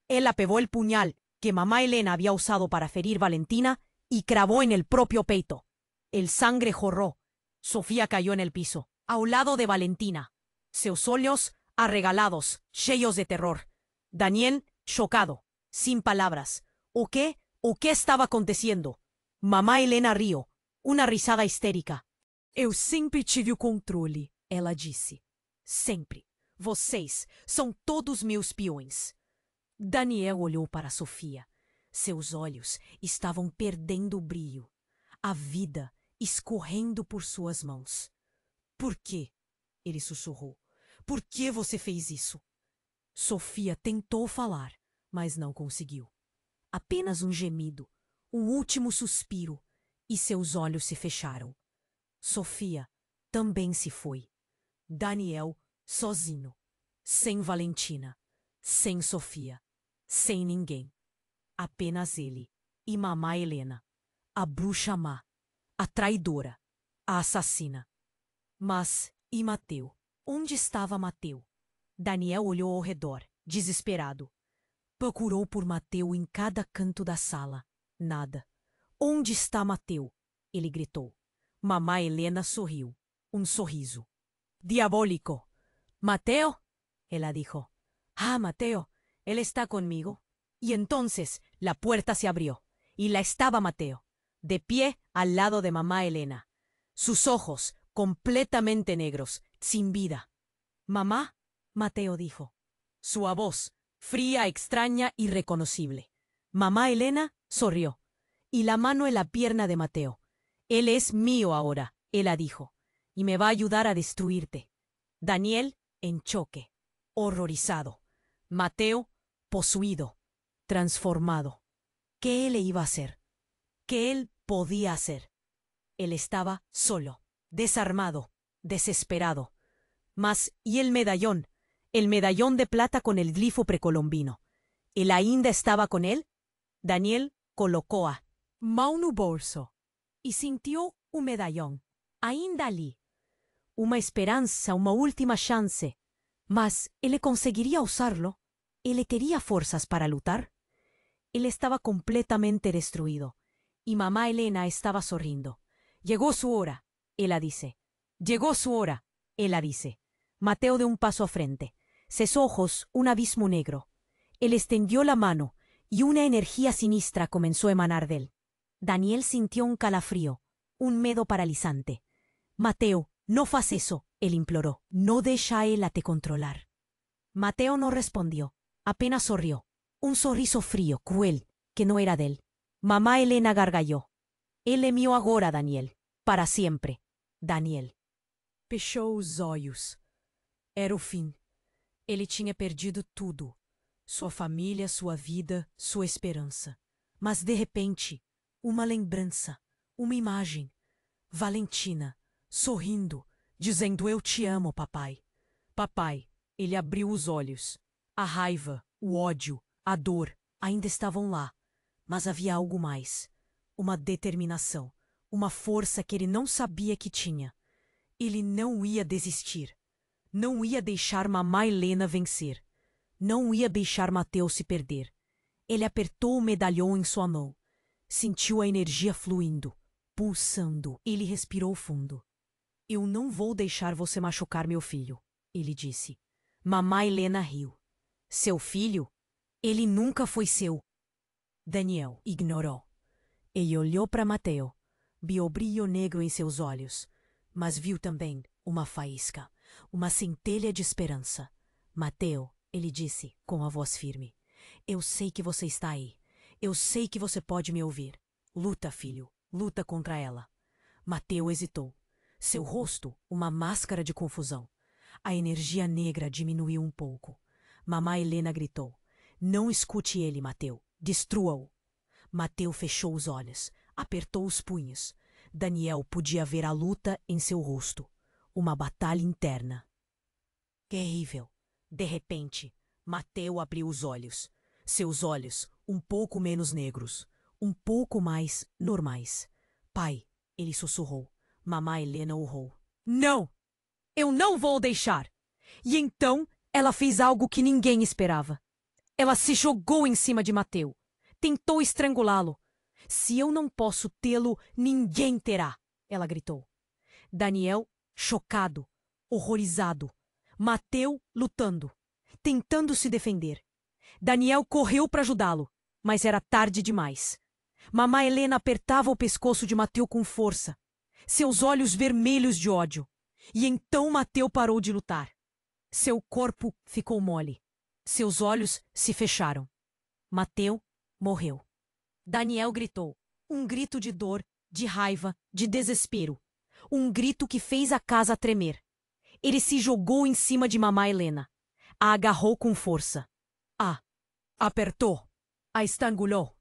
Él apegó el puñal que mamá Elena había usado para ferir Valentina y clavó en el propio peito. El sangre jorró. Sofía cayó en el piso, ao lado de Valentina. Seus olhos arregalados, cheios de terror. Daniel, chocado, sin palabras. ¿O qué estaba aconteciendo? Mamá Helena riu, uma risada histérica. Eu sempre tive o controle, ela disse. Sempre. Vocês são todos meus peões. Daniel olhou para Sofía. Seus olhos estavam perdendo o brilho. A vida escorrendo por suas mãos. Por quê? Ele sussurrou. Por que você fez isso? Sofía tentou falar, mas não conseguiu. Apenas um gemido, um último suspiro, e seus olhos se fecharam. Sofía também se foi. Daniel sozinho, sem Valentina, sem Sofía, sem ninguém. Apenas ele e mamá Helena, a bruxa má, a traidora, a assassina. Mas e Mateu? Onde estava Mateu? Daniel olhou ao redor, desesperado. Procurou por Mateu em cada canto da sala. Nada. Onde está Mateu? Ele gritou. Mamá Helena sorriu. Um sorriso. Diabólico. Mateo? Ela dijo. Ah, Mateo, él está conmigo. Y entonces la puerta se abrió, y la estaba Mateo, de pie al lado de mamá Helena. Sus ojos completamente negros, sin vida. Mamá, Mateo dijo. Su voz, fría, extraña, irreconocible. Mamá Helena sonrió, y la mano en la pierna de Mateo. Él es mío ahora, ella dijo, y me va a ayudar a destruirte. Daniel, en choque, horrorizado. Mateo, poseído, transformado. ¿Qué él le iba a hacer? ¿Qué él podía hacer? Él estaba solo, desarmado, desesperado. Mas, ¿y el medallón? El medallón de plata con el glifo precolombino. ¿Él ainda estaba con él? Daniel colocó a mão no bolso y sintió un medallón, ainda ali. Uma esperanza, uma última chance. Mas, ¿él conseguiría usarlo? ¿Él tenía fuerzas para luchar? Él estaba completamente destruido, y mamá Helena estaba sonriendo. Llegó su hora, ella dice. Llegó su hora, ella dice. Mateo de un paso a frente. Sus ojos, un abismo negro. Él extendió la mano, y una energía sinistra comenzó a emanar de él. Daniel sintió un calafrío, un miedo paralizante. Mateo, no faz eso, él imploró. No deja a él a te controlar. Mateo no respondió, apenas sonrió. Un sorriso frío, cruel, que no era de él. Mamá Helena gargalló. Él le mió agora, Daniel, para siempre. Daniel. Fechou os olhos. Era o fim. Ele tinha perdido tudo. Sua família, sua vida, sua esperança. Mas de repente, uma lembrança, uma imagem. Valentina, sorrindo, dizendo eu te amo, papai. Papai, ele abriu os olhos. A raiva, o ódio, a dor ainda estavam lá. Mas havia algo mais. Uma determinação, uma força que ele não sabia que tinha. Ele não ia desistir. Não ia deixar mamá Helena vencer. Não ia deixar Mateu se perder. Ele apertou o medalhão em sua mão. Sentiu a energia fluindo, pulsando. Ele respirou fundo. Eu não vou deixar você machucar meu filho, ele disse. Mamá Helena riu. Seu filho? Ele nunca foi seu. Daniel ignorou. Ele olhou para Mateo. Viu o brilho negro em seus olhos, mas viu também uma faísca, uma centelha de esperança. Mateo, ele disse com a voz firme, eu sei que você está aí. Eu sei que você pode me ouvir. Luta, filho, luta contra ela. Mateo hesitou. Seu rosto, uma máscara de confusão. A energia negra diminuiu um pouco. Mamá Helena gritou. Não escute ele, Mateo. Destrua-o. Mateo fechou os olhos, apertou os punhos. Daniel podia ver a luta em seu rosto, uma batalha interna. Terrível. De repente, Mateo abriu os olhos. Seus olhos, um pouco menos negros, um pouco mais normais. Pai, ele sussurrou. Mamã Helena urrou. Não! Eu não vou deixar! E então ela fez algo que ninguém esperava. Ela se jogou em cima de Mateo. Tentou estrangulá-lo. Se eu não posso tê-lo, ninguém terá, ela gritou. Daniel, chocado, horrorizado. Mateo lutando, tentando se defender. Daniel correu para ajudá-lo, mas era tarde demais. Mamã Helena apertava o pescoço de Mateo com força, seus olhos vermelhos de ódio. E então Mateo parou de lutar. Seu corpo ficou mole. Seus olhos se fecharam. Mateo morreu. Daniel gritou. Um grito de dor, de raiva, de desespero. Um grito que fez a casa tremer. Ele se jogou em cima de mamã Helena. A agarrou com força. A apertou. A estrangulou.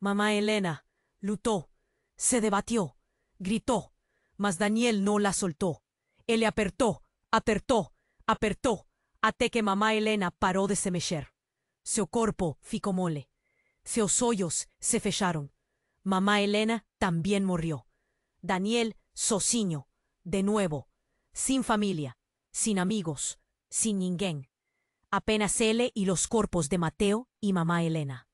Mamã Helena lutou. Se debateu. Gritou. Mas Daniel não la soltou. Ele apertou, apertou, apertou, até que mamã Helena parou de se mexer. Seu corpo ficou mole. Seus olhos se fecharam. Mamá Helena también murió. Daniel sozinho, de nuevo, sin familia, sin amigos, sin ninguém. Apenas él y los cuerpos de Mateo y mamá Helena.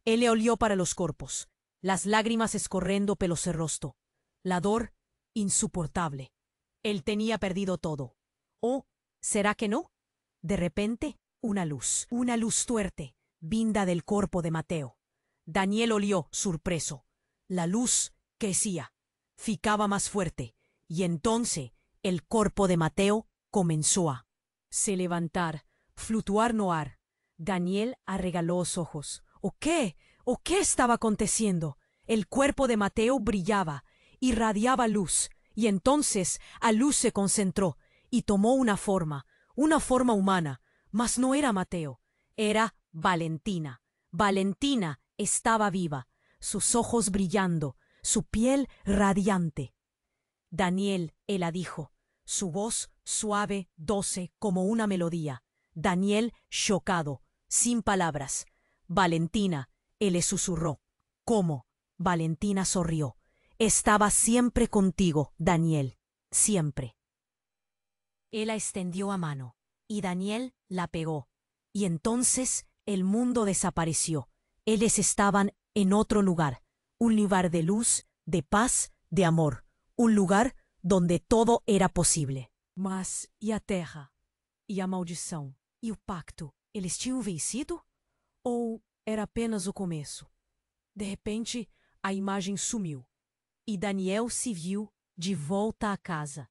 Él olió para los cuerpos, las lágrimas escorrendo pelo su rostro. La dor insoportable. Él tenía perdido todo. ¿O será que no? De repente, una luz fuerte, vinda del cuerpo de Mateo. Daniel olió, sorpreso. La luz crecía, ficaba más fuerte, y entonces el cuerpo de Mateo comenzó a se levantar, flutuar no ar. Daniel arregaló los ojos. ¿O qué? ¿O qué estaba aconteciendo? El cuerpo de Mateo brillaba, irradiaba luz, y entonces a luz se concentró y tomó una forma humana, mas no era Mateo, era Valentina. Valentina estaba viva, sus ojos brillando, su piel radiante. Daniel, ella dijo, su voz suave, doce, como una melodía. Daniel, chocado, sin palabras. Valentina, él le susurró. ¿Cómo? Valentina sonrió. Estaba siempre contigo, Daniel, siempre. Ella extendió a mano, y Daniel la pegó. Y entonces el mundo desapareció. Ellos estaban en otro lugar, un lugar de luz, de paz, de amor, un lugar donde todo era posible. Mas e a terra? E a maldição? E o pacto? Eles tinham vencido? Ou era apenas o começo? De repente, a imagem sumiu. E Daniel se viu de volta à casa,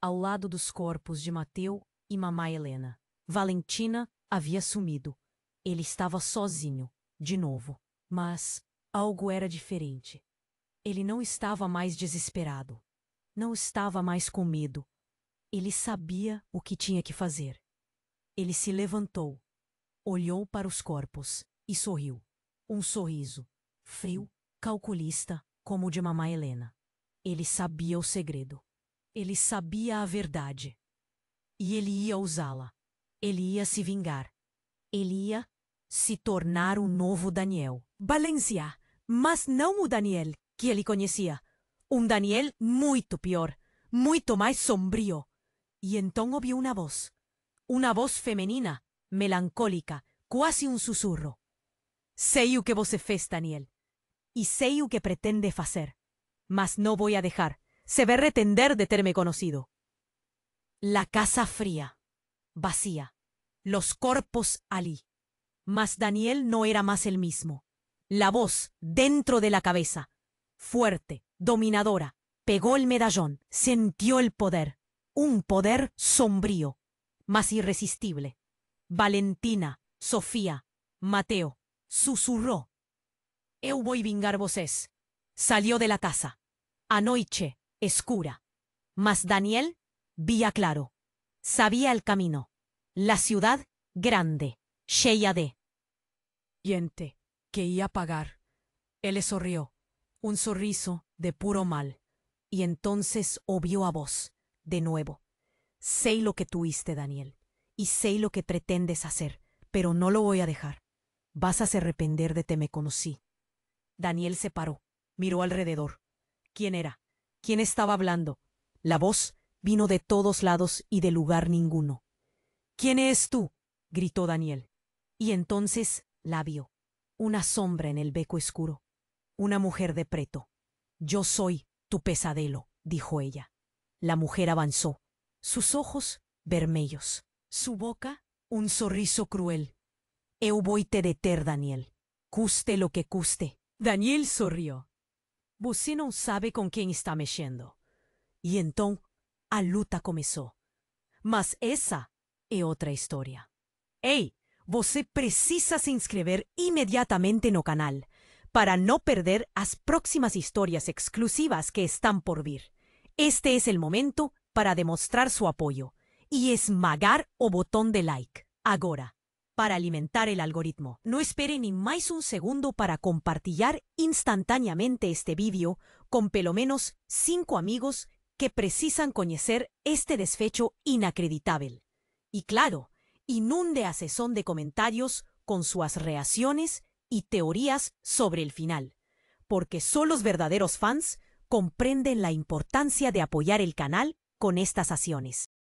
ao lado dos corpos de Mateo e mamã Helena. Valentina havia sumido. Ele estava sozinho, de novo. Mas algo era diferente. Ele não estava mais desesperado. Não estava mais com medo. Ele sabia o que tinha que fazer. Ele se levantou, olhou para os corpos e sorriu. Um sorriso, frio, calculista, como o de mamã Helena. Ele sabia o segredo. Ele sabia a verdade. E ele ia usá-la. Ele ia se vingar. Ele ia se tornar um novo Daniel. Valencia, mas não o Daniel que ele conhecia. Um Daniel muito pior, muito mais sombrio. E então ouviu uma voz feminina, melancólica, quase um sussurro. Sei o que você fez, Daniel. E sei o que pretende fazer. Mas no voy a dejar. Se va a retender de terme conocido. La casa fría, vacía, los corpos allí. Mas Daniel no era más el mismo. La voz dentro de la cabeza, fuerte, dominadora, pegó el medallón, sintió el poder, un poder sombrío, mas irresistible. Valentina, Sofía, Mateo, susurró. Eu voy vingar vocês. Salió de la casa. A noche, escura. Mas Daniel vía claro. Sabía el camino. La ciudad grande, cheia de gente que ia pagar. Él sonrió. Un sorriso de puro mal. Y entonces obvió a voz, de nuevo. Sé lo que tuviste, Daniel, y sé lo que pretendes hacer, pero no lo voy a dejar. Vas a arrepender de te me conocí. Daniel se paró, miró alrededor. ¿Quién era? ¿Quién estaba hablando? La voz vino de todos lados y de lugar ninguno. ¿Quién eres tú? Gritó Daniel. Y entonces la vio, una sombra en el beco oscuro, una mujer de preto. Yo soy tu pesadelo, dijo ella. La mujer avanzó, sus ojos vermelhos, su boca un sorriso cruel. Eu voy te deter, Daniel, custe lo que custe. Daniel sonrió. Você não sabe com quem está mexendo. E então a luta começou. Mas essa é outra história. Ei, você precisa se inscrever imediatamente no canal para no perder as próximas historias exclusivas que están por vir. Este es el momento para demostrar su apoyo y esmagar o botón de like. Agora, para alimentar el algoritmo, no espere ni más un segundo para compartir instantáneamente este vídeo con pelo menos 5 amigos que precisan conocer este desfecho inacreditable. Y claro, inunde a sesión de comentarios con sus reacciones y teorías sobre el final, porque solo los verdaderos fans comprenden la importancia de apoyar el canal con estas acciones.